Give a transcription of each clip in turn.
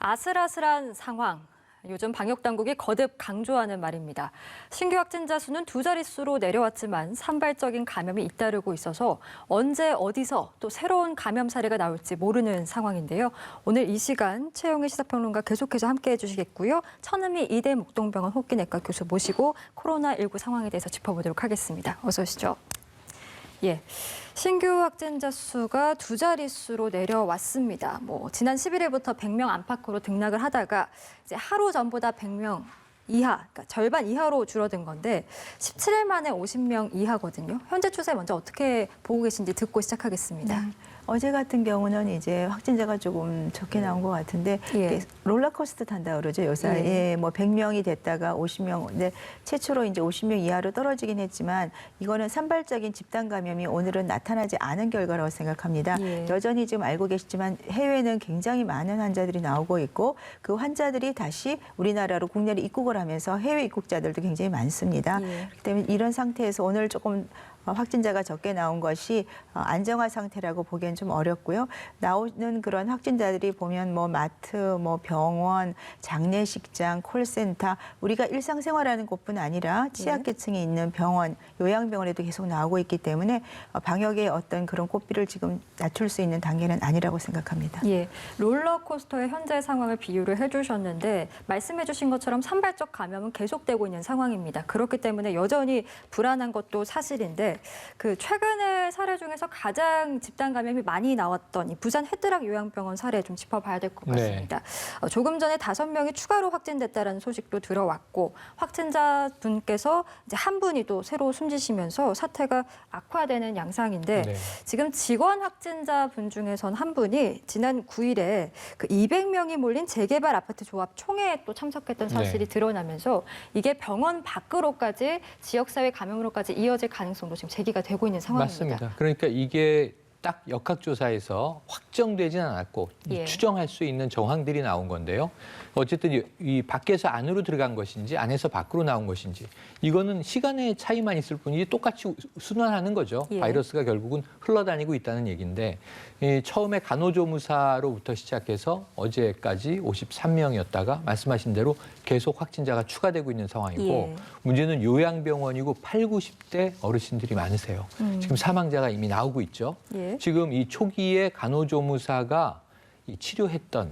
아슬아슬한 상황. 요즘 방역당국이 거듭 강조하는 말입니다. 신규 확진자 수는 두 자릿수로 내려왔지만 산발적인 감염이 잇따르고 있어서 언제 어디서 또 새로운 감염 사례가 나올지 모르는 상황인데요. 오늘 이 시간 최영희 시사평론가 계속해서 함께해 주시겠고요. 천은미 이대 목동병원 호흡기내과 교수 모시고 코로나19 상황에 대해서 짚어보도록 하겠습니다. 어서 오시죠. 예, 신규 확진자 수가 두 자릿수로 내려왔습니다. 지난 11일부터 100명 안팎으로 등락을 하다가 이제 하루 전보다 100명 이하, 그러니까 절반 이하로 줄어든 건데 17일 만에 50명 이하거든요. 현재 추세 먼저 어떻게 보고 계신지 듣고 시작하겠습니다. 어제 같은 경우는 이제 확진자가 조금 적게 나온 것 같은데 롤러코스터 탄다 그러죠. 요새 100명이 됐다가 50명, 근데 최초로 이제 50명 이하로 떨어지긴 했지만 이거는 산발적인 집단 감염이 오늘은 나타나지 않은 결과라고 생각합니다. 여전히 지금 알고 계시지만 해외는 굉장히 많은 환자들이 나오고 있고 그 환자들이 다시 우리나라로 국내로 입국을 하면서 해외 입국자들도 굉장히 많습니다. 그렇기 때문에 이런 상태에서 오늘 조금 확진자가 적게 나온 것이 안정화 상태라고 보기엔 좀 어렵고요. 나오는 그런 확진자들이 보면 마트, 병원, 장례식장, 콜센터, 우리가 일상생활하는 곳뿐 아니라 취약계층이 있는 병원, 요양병원에도 계속 나오고 있기 때문에 방역의 어떤 그런 고삐를 지금 낮출 수 있는 단계는 아니라고 생각합니다. 예, 롤러코스터의 현재 상황을 비유를 해주셨는데 말씀해 주신 것처럼 산발적 감염은 계속되고 있는 상황입니다. 그렇기 때문에 여전히 불안한 것도 사실인데 그 최근의 사례 중에서 가장 집단 감염이 많이 나왔던 이 부산 헤드락 요양병원 사례 좀 짚어봐야 될 것 같습니다. 조금 전에 5명이 추가로 확진됐다는 소식도 들어왔고 확진자 분께서 이제 한 분이 또 새로 숨지시면서 사태가 악화되는 양상인데 지금 직원 확진자 분 중에선 한 분이 지난 9일에 그 200명이 몰린 재개발 아파트 조합 총회에 또 참석했던 사실이 드러나면서 이게 병원 밖으로까지 지역사회 감염으로까지 이어질 가능성도 지금 제기가 되고 있는 상황입니다. 맞습니다. 그러니까 이게 딱 역학조사에서 확정되지는 않았고 추정할 수 있는 정황들이 나온 건데요. 어쨌든 이 밖에서 안으로 들어간 것인지 안에서 밖으로 나온 것인지 이거는 시간의 차이만 있을 뿐이지 똑같이 순환하는 거죠. 바이러스가 결국은 흘러다니고 있다는 얘기인데 처음에 간호조무사로부터 시작해서 어제까지 53명이었다가 말씀하신 대로 계속 확진자가 추가되고 있는 상황이고 문제는 요양병원이고 8, 90대 어르신들이 많으세요. 지금 사망자가 이미 나오고 있죠. 지금 이 초기에 간호조무사가 치료했던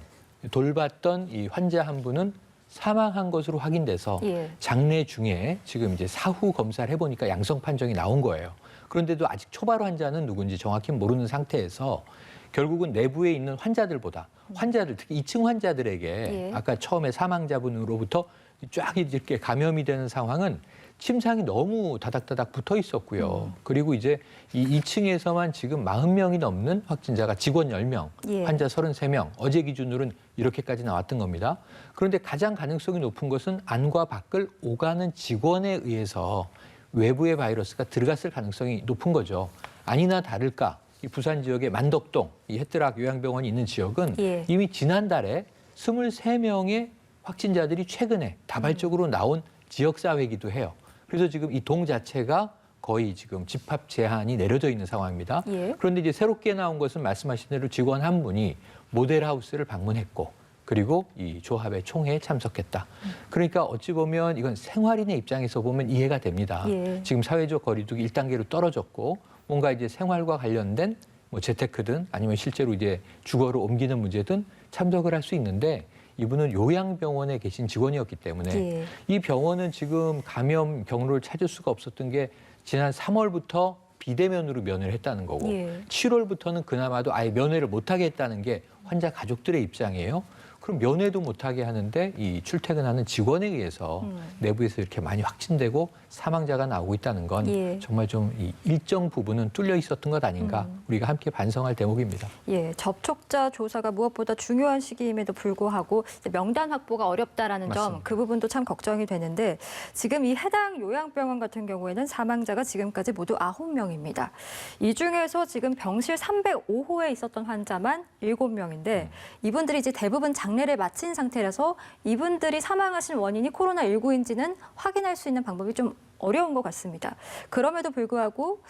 돌봤던 이 환자 한 분은 사망한 것으로 확인돼서 장례 중에 지금 이제 사후 검사를 해보니까 양성 판정이 나온 거예요. 그런데도 아직 초발 환자는 누군지 정확히 모르는 상태에서 결국은 내부에 있는 환자들보다 환자들, 특히 2층 환자들에게 아까 처음에 사망자분으로부터 쫙 이렇게 감염이 되는 상황은 침상이 너무 다닥다닥 붙어 있었고요. 그리고 이제 이 2층에서만 지금 40명이 넘는 확진자가 직원 10명, 환자 33명, 어제 기준으로는 이렇게까지 나왔던 겁니다. 그런데 가장 가능성이 높은 것은 안과 밖을 오가는 직원에 의해서 외부의 바이러스가 들어갔을 가능성이 높은 거죠. 아니나 다를까 이 부산 지역의 만덕동, 이 헤드락 요양병원이 있는 지역은 이미 지난달에 23명의 확진자들이 최근에 다발적으로 나온 지역사회이기도 해요. 그래서 지금 이 동 자체가 거의 지금 집합 제한이 내려져 있는 상황입니다. 그런데 이제 새롭게 나온 것은 말씀하신 대로 직원 한 분이 모델하우스를 방문했고 그리고 이 조합의 총회에 참석했다. 그러니까 어찌 보면 이건 생활인의 입장에서 보면 이해가 됩니다. 지금 사회적 거리두기 1단계로 떨어졌고 뭔가 이제 생활과 관련된 재테크든 아니면 실제로 이제 주거로 옮기는 문제든 참석을 할 수 있는데 이분은 요양병원에 계신 직원이었기 때문에 이 병원은 지금 감염 경로를 찾을 수가 없었던 게 지난 3월부터 비대면으로 면회를 했다는 거고 7월부터는 그나마도 아예 면회를 못하게 했다는 게 환자 가족들의 입장이에요. 그럼 면회도 못하게 하는데 이 출퇴근하는 직원에 의해서 내부에서 이렇게 많이 확진되고 사망자가 나오고 있다는 건 정말 좀 이 일정 부분은 뚫려 있었던 것 아닌가 우리가 함께 반성할 대목입니다. 접촉자 조사가 무엇보다 중요한 시기임에도 불구하고 명단 확보가 어렵다라는 점, 그 부분도 참 걱정이 되는데 지금 이 해당 요양병원 같은 경우에는 사망자가 지금까지 모두 9명입니다. 이 중에서 지금 병실 305호에 있었던 환자만 7명인데 이분들이 이제 대부분 장례를 마친 상태라서 이분들이 사망하신 원인이 코로나19인지는 확인할 수 있는 방법이 좀 어려운 것 같습니다. 그럼에도 불구하고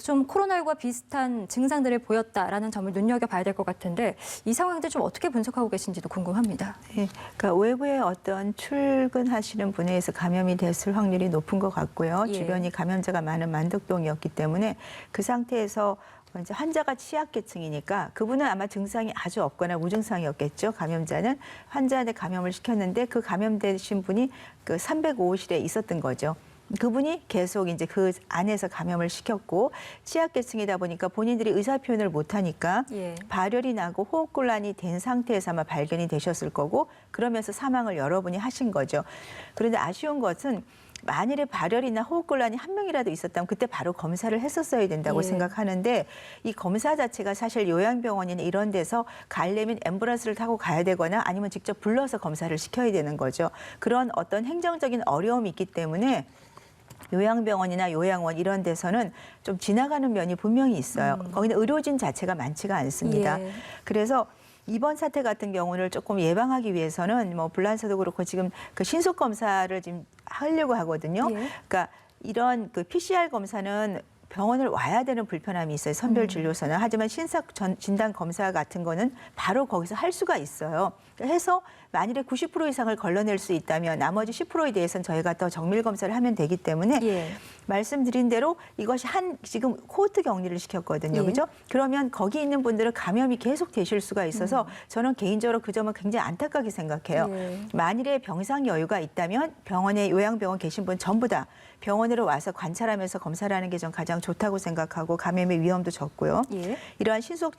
좀 코로나19와 비슷한 증상들을 보였다라는 점을 눈여겨봐야 될 것 같은데 이 상황들 좀 어떻게 분석하고 계신지도 궁금합니다. 네, 그러니까 외부에 어떤 출근하시는 분에 의해서 감염이 됐을 확률이 높은 것 같고요. 예. 주변이 감염자가 많은 만덕동이었기 때문에 그 상태에서 이제 환자가 취약계층이니까 그분은 아마 증상이 아주 없거나 무증상이었겠죠. 감염자는 환자한테 감염을 시켰는데 그 감염되신 분이 그 305호실에 있었던 거죠. 그분이 계속 이제 그 안에서 감염을 시켰고 취약계층이다 보니까 본인들이 의사 표현을 못하니까 예. 발열이 나고 호흡곤란이 된 상태에서 아마 발견이 되셨을 거고 그러면서 사망을 여러분이 하신 거죠. 그런데 아쉬운 것은 만일에 발열이나 호흡곤란이 한 명이라도 있었다면 그때 바로 검사를 했었어야 된다고 예. 생각하는데 이 검사 자체가 사실 요양병원이나 이런 데서 가려면 앰뷸런스를 타고 가야 되거나 아니면 직접 불러서 검사를 시켜야 되는 거죠. 그런 어떤 행정적인 어려움이 있기 때문에 요양병원이나 요양원 이런 데서는 좀 지나가는 면이 분명히 있어요. 거기는 의료진 자체가 많지가 않습니다. 예. 그래서 이번 사태 같은 경우를 조금 예방하기 위해서는 뭐 불란서도 그렇고 지금 그 신속 검사를 지금 하려고 하거든요. 예. 그러니까 이런 그 PCR 검사는 병원을 와야 되는 불편함이 있어요. 선별진료소는. 하지만 진단 검사 같은 거는 바로 거기서 할 수가 있어요. 해서 만일에 90% 이상을 걸러낼 수 있다면 나머지 10%에 대해서는 저희가 더 정밀 검사를 하면 되기 때문에 예. 말씀드린 대로 이것이 지금 코호트 격리를 시켰거든요. 예. 그죠? 그러면 거기 있는 분들은 감염이 계속 되실 수가 있어서 저는 개인적으로 그 점은 굉장히 안타깝게 생각해요. 예. 만일에 병상 여유가 있다면 병원에 요양병원 계신 분 전부 다 병원으로 와서 관찰하면서 검사를 하는 게 전 가장 좋다고 생각하고 감염의 위험도 적고요. 예. 이러한 신속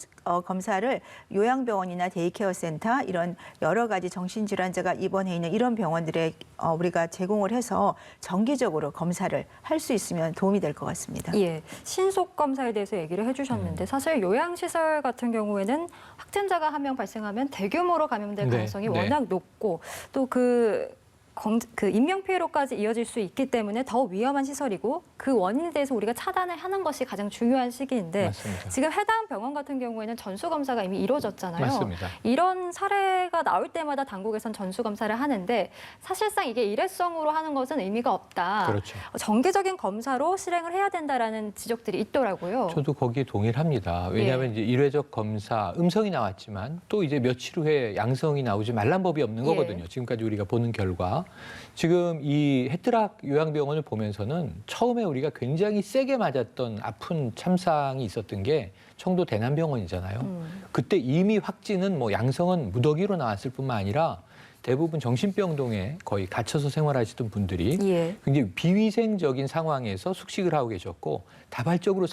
검사를 요양병원이나 데이케어 센터 이런 여러 가지 정신질환자가 입원해 있는 이런 병원들에 우리가 제공을 해서 정기적으로 검사를 할 수 있으면 도움이 될 것 같습니다. 예, 신속 검사에 대해서 얘기를 해주셨는데 사실 요양시설 같은 경우에는 확진자가 한 명 발생하면 대규모로 감염될 네, 가능성이 네. 워낙 높고 또 그 인명 피해로까지 이어질 수 있기 때문에 더 위험한 시설이고 그 원인에 대해서 우리가 차단을 하는 것이 가장 중요한 시기인데 맞습니다. 지금 해당 병원 같은 경우에는 전수 검사가 이미 이루어졌잖아요. 맞습니다. 이런 사례가 나올 때마다 당국에선 전수 검사를 하는데 사실상 이게 일회성으로 하는 것은 의미가 없다. 그렇죠. 정기적인 검사로 실행을 해야 된다라는 지적들이 있더라고요. 저도 거기에 동일합니다. 왜냐하면 이제 일회적 검사 음성이 나왔지만 또 이제 며칠 후에 양성이 나오지 말란 법이 없는 예. 거거든요. 지금까지 우리가 보는 결과. 지금 이 헤트락 요양병원을 보면서는 처음에 우리가 굉장히 세게 맞았던 아픈 참상이 있었던 게 청도 대남병원이잖아요. 그때 이미 확진은 뭐 양성은 무더기로 나왔을 뿐만 아니라 대부분 정신병동에 거의 갇혀서 생활하시던 분들이 예. 굉장히 비위생적인 상황에서 숙식을 하고 계셨고 다발적으로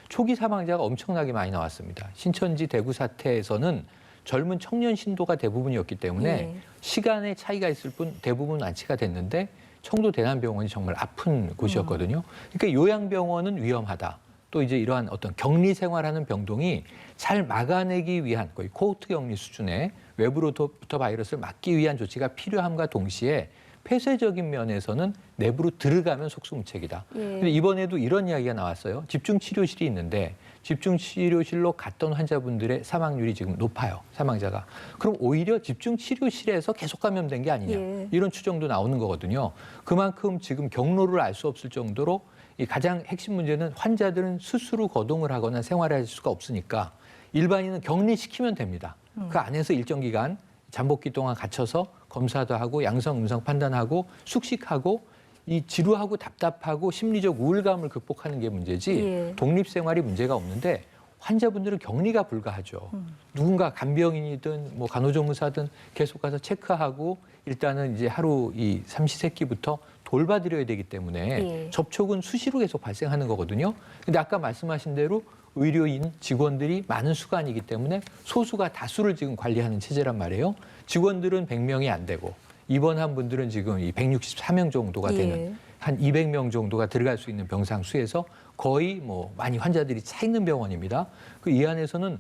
초기 사망자가 엄청나게 많이 나왔습니다. 신천지 대구 사태에서는 젊은 청년 신도가 대부분이었기 때문에 예. 시간의 차이가 있을 뿐 대부분 완치가 됐는데 청도 대남병원이 정말 아픈 곳이었거든요. 그러니까 요양병원은 위험하다. 또 이제 이러한 어떤 격리 생활하는 병동이 잘 막아내기 위한 거의 코호트 격리 수준의 외부로부터 바이러스를 막기 위한 조치가 필요함과 동시에 폐쇄적인 면에서는 내부로 들어가면 속수무책이다. 예. 근데 이번에도 이런 이야기가 나왔어요. 집중치료실이 있는데 집중치료실로 갔던 환자분들의 사망률이 지금 높아요. 사망자가. 그럼 오히려 집중치료실에서 계속 감염된 게 아니냐. 예. 이런 추정도 나오는 거거든요. 그만큼 지금 경로를 알 수 없을 정도로 이 가장 핵심 문제는 환자들은 스스로 거동을 하거나 생활할 수가 없으니까 일반인은 격리시키면 됩니다. 그 안에서 일정 기간 잠복기 동안 갇혀서 검사도 하고 양성, 음성 판단하고 숙식하고 이 지루하고 답답하고 심리적 우울감을 극복하는 게 문제지 예. 독립생활이 문제가 없는데 환자분들은 격리가 불가하죠. 누군가 간병인이든 뭐 간호조무사든 계속 가서 체크하고 일단은 이제 하루 이 삼시세끼부터 돌봐드려야 되기 때문에 예. 접촉은 수시로 계속 발생하는 거거든요. 근데 아까 말씀하신 대로 의료인 직원들이 많은 수가 아니기 때문에 소수가 다수를 지금 관리하는 체제란 말이에요. 직원들은 100명이 안 되고 입원한 분들은 지금 이 164명 정도가 되는 예. 한 200명 정도가 들어갈 수 있는 병상 수에서 거의 뭐 많이 환자들이 차 있는 병원입니다. 그 이 안에서는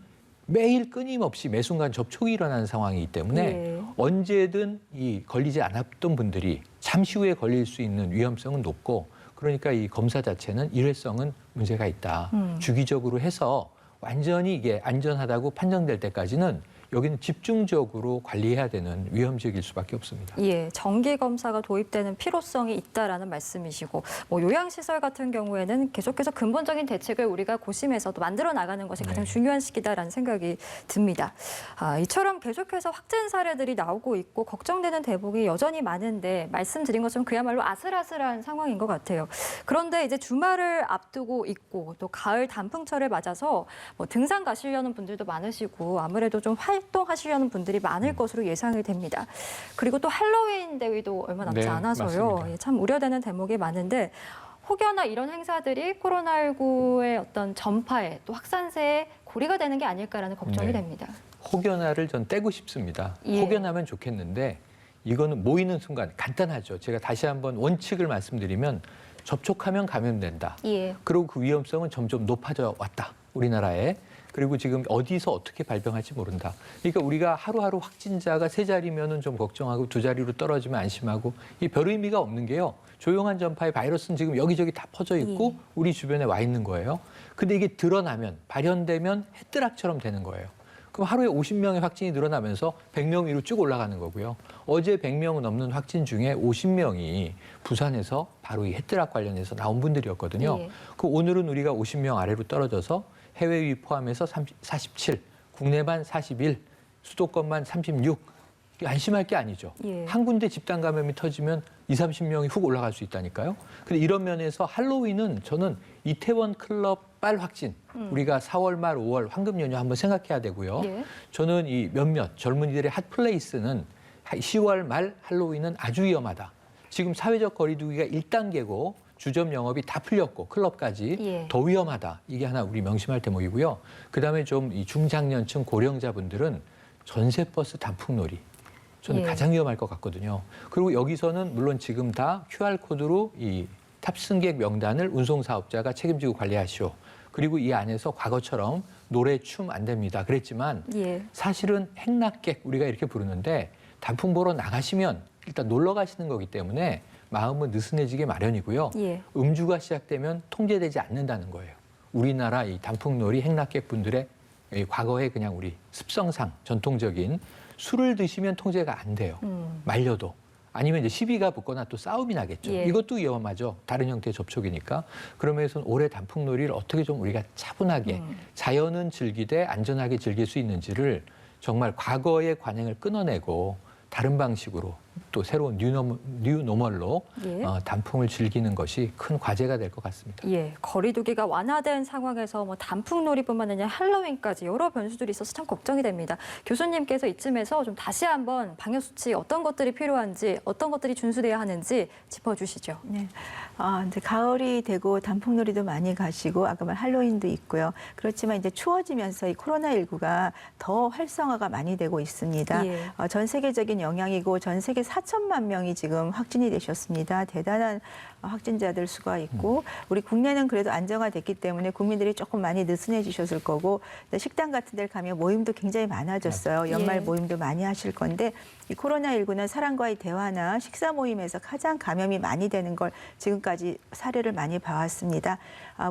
매일 끊임없이 매 순간 접촉이 일어나는 상황이기 때문에 예. 언제든 이 걸리지 않았던 분들이 잠시 후에 걸릴 수 있는 위험성은 높고 그러니까 이 검사 자체는 일회성은 문제가 있다. 주기적으로 해서 완전히 이게 안전하다고 판정될 때까지는 여기는 집중적으로 관리해야 되는 위험 지역일 수밖에 없습니다. 예, 정기 검사가 도입되는 필요성이 있다라는 말씀이시고, 뭐 요양시설 같은 경우에는 계속해서 근본적인 대책을 우리가 고심해서 또 만들어 나가는 것이 가장 중요한 시기다라는 생각이 듭니다. 이처럼 계속해서 확진 사례들이 나오고 있고 걱정되는 대목이 여전히 많은데 말씀드린 것처럼 그야말로 아슬아슬한 상황인 것 같아요. 그런데 이제 주말을 앞두고 있고 또 가을 단풍철을 맞아서 뭐 등산 가시려는 분들도 많으시고 아무래도 좀 활동하시려는 분들이 많을 것으로 예상이 됩니다. 그리고 또 할로윈 대위도 얼마 남지 네, 않아서요. 맞습니다. 예, 참 우려되는 대목이 많은데 혹여나 이런 행사들이 코로나19의 어떤 전파에 또 확산세에 고리가 되는 게 아닐까라는 걱정이 네. 됩니다. 혹여나를 전 떼고 싶습니다. 예. 혹여나면 좋겠는데 이거는 모이는 순간 간단하죠. 제가 다시 한번 원칙을 말씀드리면 접촉하면 감염된다. 예. 그리고 그 위험성은 점점 높아져 왔다. 우리나라에. 그리고 지금 어디서 어떻게 발병할지 모른다. 그러니까 우리가 하루하루 확진자가 3자리면은 좀 걱정하고 2자리로 떨어지면 안심하고 이 별 의미가 없는 게요. 조용한 전파의 바이러스는 지금 여기저기 다 퍼져 있고 우리 주변에 와 있는 거예요. 근데 이게 드러나면 발현되면 해뜨락처럼 되는 거예요. 그럼 하루에 50명의 확진이 늘어나면서 100명 위로 쭉 올라가는 거고요. 어제 100명 넘는 확진 중에 50명이 부산에서 바로 이 해뜨락 관련해서 나온 분들이었거든요. 예. 그 오늘은 우리가 50명 아래로 떨어져서 해외 위 포함해서 47, 국내만 41, 수도권만 36. 이게 안심할 게 아니죠. 예. 한 군데 집단 감염이 터지면 20, 30명이 훅 올라갈 수 있다니까요. 근데 이런 면에서 할로윈은 저는 이태원 클럽 빨 확진, 우리가 4월 말 5월 황금 연휴 한번 생각해야 되고요. 예. 저는 이 몇몇 젊은이들의 핫플레이스는 10월 말 할로윈은 아주 위험하다. 지금 사회적 거리두기가 1단계고 주점 영업이 다 풀렸고 클럽까지 예. 더 위험하다. 이게 하나 우리 명심할 대목이고요. 그다음에 좀 이 중장년층 고령자분들은 전세버스 단풍놀이. 저는 예. 가장 위험할 것 같거든요. 그리고 여기서는 물론 지금 다 QR코드로 이 탑승객 명단을 운송사업자가 책임지고 관리하시오. 그리고 이 안에서 과거처럼 노래, 춤 안 됩니다. 그랬지만 예. 사실은 행락객 우리가 이렇게 부르는데 단풍 보러 나가시면 일단 놀러 가시는 거기 때문에 마음은 느슨해지게 마련이고요. 예. 음주가 시작되면 통제되지 않는다는 거예요. 우리나라 이 단풍놀이 행락객 분들의 이 과거의 그냥 우리 습성상 전통적인 술을 드시면 통제가 안 돼요. 말려도. 아니면 이제 시비가 붙거나 또 싸움이 나겠죠. 예. 이것도 위험하죠. 다른 형태의 접촉이니까. 그러면서 올해 단풍놀이를 어떻게 좀 우리가 차분하게 자연은 즐기되 안전하게 즐길 수 있는지를 정말 과거의 관행을 끊어내고 다른 방식으로 또 새로운 뉴노멀로 예. 단풍을 즐기는 것이 큰 과제가 될 것 같습니다. 예, 거리두기가 완화된 상황에서 뭐 단풍놀이뿐만 아니라 할로윈까지 여러 변수들이 있어서 참 걱정이 됩니다. 교수님께서 이쯤에서 좀 다시 한번 방역 수칙 어떤 것들이 필요한지, 어떤 것들이 준수돼야 하는지 짚어주시죠. 네. 이제 가을이 되고 단풍놀이도 많이 가시고 아까 말 할로윈도 있고요. 그렇지만 이제 추워지면서 이 코로나19가 더 활성화가 많이 되고 있습니다. 예. 전 세계적인 영향이고 전 세계 4천만 명이 지금 확진이 되셨습니다. 대단한 확진자들 수가 있고 우리 국내는 그래도 안정화됐기 때문에 국민들이 조금 많이 느슨해지셨을 거고 식당 같은 데 가면 모임도 굉장히 많아졌어요. 연말 예. 모임도 많이 하실 건데 이 코로나19는 사람과의 대화나 식사 모임에서 가장 감염이 많이 되는 걸 지금까지 사례를 많이 봐왔습니다.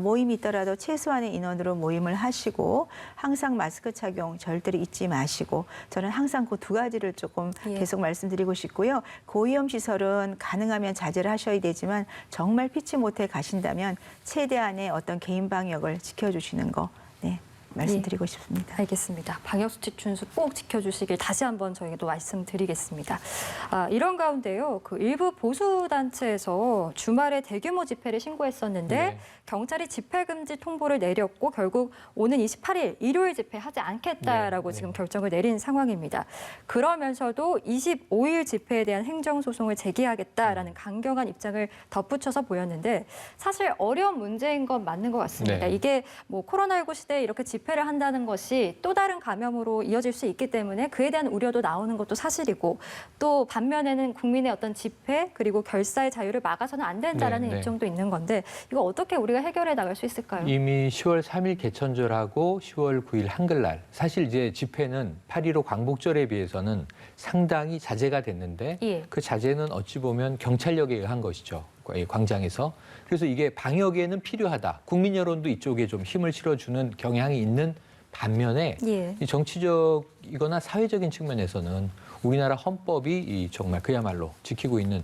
모임이 있더라도 최소한의 인원으로 모임을 하시고 항상 마스크 착용 절대로 잊지 마시고 저는 항상 그 두 가지를 조금 예. 계속 말씀드리고 싶고요. 고위험 시설은 가능하면 자제를 하셔야 되지만 정말 피치 못해 가신다면 최대한의 어떤 개인 방역을 지켜주시는 거 말씀드리고 싶습니다. 알겠습니다. 방역수칙 준수 꼭 지켜주시길 다시 한번 저희도 말씀드리겠습니다. 이런 가운데요, 그 일부 보수단체에서 주말에 대규모 집회를 신고했었는데 네. 경찰이 집회금지 통보를 내렸고 결국 오는 28일 일요일 집회 하지 않겠다라고 네. 지금 결정을 내린 상황입니다. 그러면서도 25일 집회에 대한 행정소송을 제기하겠다라는 강경한 입장을 덧붙여서 보였는데 사실 어려운 문제인 건 맞는 것 같습니다. 네. 이게 뭐 코로나19 시대에 이렇게 집회를 한다는 것이 또 다른 감염으로 이어질 수 있기 때문에 그에 대한 우려도 나오는 것도 사실이고 또 반면에는 국민의 어떤 집회 그리고 결사의 자유를 막아서는 안 된다라는 네, 네. 입장도 있는 건데 이거 어떻게 우리가 해결해 나갈 수 있을까요? 이미 10월 3일 개천절하고 10월 9일 한글날 사실 이제 집회는 8.15 광복절에 비해서는 상당히 자제가 됐는데 예. 그 자제는 어찌 보면 경찰력에 의한 것이죠. 이 광장에서. 그래서 이게 방역에는 필요하다. 국민 여론도 이쪽에 좀 힘을 실어주는 경향이 있는 반면에 예. 이 정치적이거나 사회적인 측면에서는 우리나라 헌법이 이 정말 그야말로 지키고 있는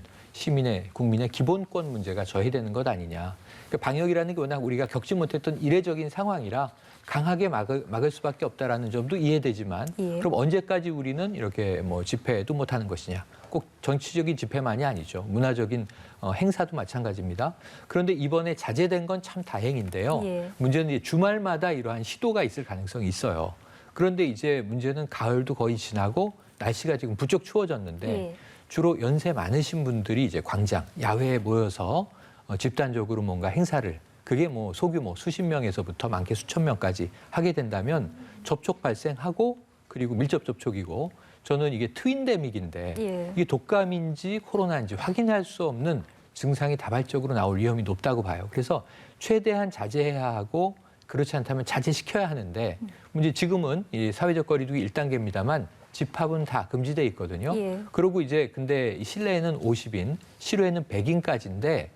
국민의 기본권 문제가 저해되는 것 아니냐. 그러니까 방역이라는 게 워낙 우리가 겪지 못했던 이례적인 상황이라 강하게 막을 수밖에 없다라는 점도 이해되지만 예. 그럼 언제까지 우리는 이렇게 뭐 집회도 못하는 것이냐. 꼭 정치적인 집회만이 아니죠. 문화적인 행사도 마찬가지입니다. 그런데 이번에 자제된 건 참 다행인데요. 예. 문제는 이제 주말마다 이러한 시도가 있을 가능성이 있어요. 그런데 이제 문제는 가을도 거의 지나고 날씨가 지금 부쩍 추워졌는데 예. 주로 연세 많으신 분들이 이제 광장, 야외에 모여서 집단적으로 뭔가 행사를 그게 뭐 소규모 수십 명에서부터 많게 수천 명까지 하게 된다면 접촉 발생하고 그리고 밀접 접촉이고 저는 이게 트윈데믹인데 예. 이게 독감인지 코로나인지 확인할 수 없는 증상이 다발적으로 나올 위험이 높다고 봐요. 그래서 최대한 자제해야 하고 그렇지 않다면 자제시켜야 하는데 문제 지금은 이 사회적 거리두기 1단계입니다만 집합은 다 금지돼 있거든요. 예. 그리고 이제 근데 실내에는 50인, 실외에는 100인까지인데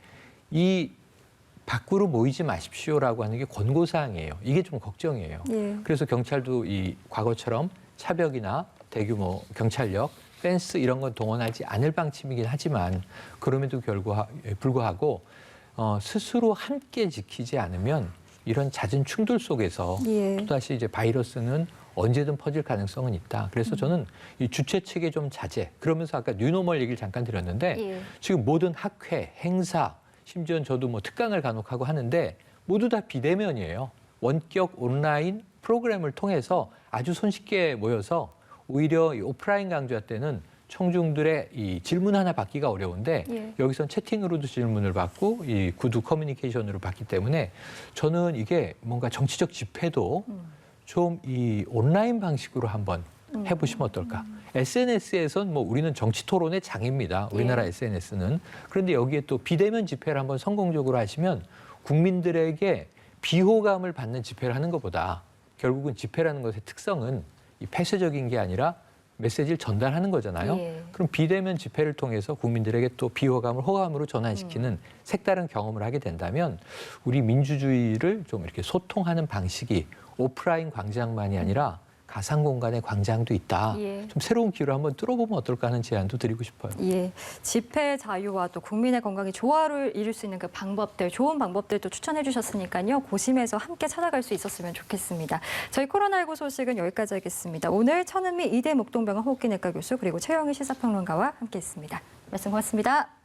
이 밖으로 모이지 마십시오라고 하는 게 권고사항이에요. 이게 좀 걱정이에요. 예. 그래서 경찰도 이 과거처럼 차벽이나 대규모 경찰력, 펜스 이런 건 동원하지 않을 방침이긴 하지만 그럼에도 불구하고 스스로 함께 지키지 않으면 이런 잦은 충돌 속에서 예. 또다시 이제 바이러스는 언제든 퍼질 가능성은 있다. 그래서 저는 이 주최 측의 좀 자제. 그러면서 아까 뉴노멀 얘기를 잠깐 드렸는데 예. 지금 모든 학회, 행사, 심지어는 저도 뭐 특강을 간혹 하고 하는데 모두 다 비대면이에요. 원격 온라인 프로그램을 통해서 아주 손쉽게 모여서 오히려 이 오프라인 강좌 때는 청중들의 이 질문 하나 받기가 어려운데 예. 여기선 채팅으로도 질문을 받고 이 구두 커뮤니케이션으로 받기 때문에 저는 이게 뭔가 정치적 집회도 좀 이 온라인 방식으로 한번 해보시면 어떨까? SNS에선 뭐 우리는 정치 토론의 장입니다. 우리나라 예. SNS는. 그런데 여기에 또 비대면 집회를 한번 성공적으로 하시면 국민들에게 비호감을 받는 집회를 하는 것보다 결국은 집회라는 것의 특성은 이 폐쇄적인 게 아니라 메시지를 전달하는 거잖아요. 예. 그럼 비대면 집회를 통해서 국민들에게 또 비호감을 호감으로 전환시키는 색다른 경험을 하게 된다면 우리 민주주의를 좀 이렇게 소통하는 방식이 오프라인 광장만이 아니라 가상 공간의 광장도 있다. 예. 좀 새로운 기회를 한번 뚫어보면 어떨까 하는 제안도 드리고 싶어요. 예, 집회 자유와 또 국민의 건강이 조화를 이룰 수 있는 그 방법들, 좋은 방법들도 추천해 주셨으니까요. 고심해서 함께 찾아갈 수 있었으면 좋겠습니다. 저희 코로나19 소식은 여기까지 하겠습니다. 오늘 천은미 이대 목동병원 호흡기내과 교수 그리고 최영희 시사평론가와 함께했습니다. 말씀 고맙습니다.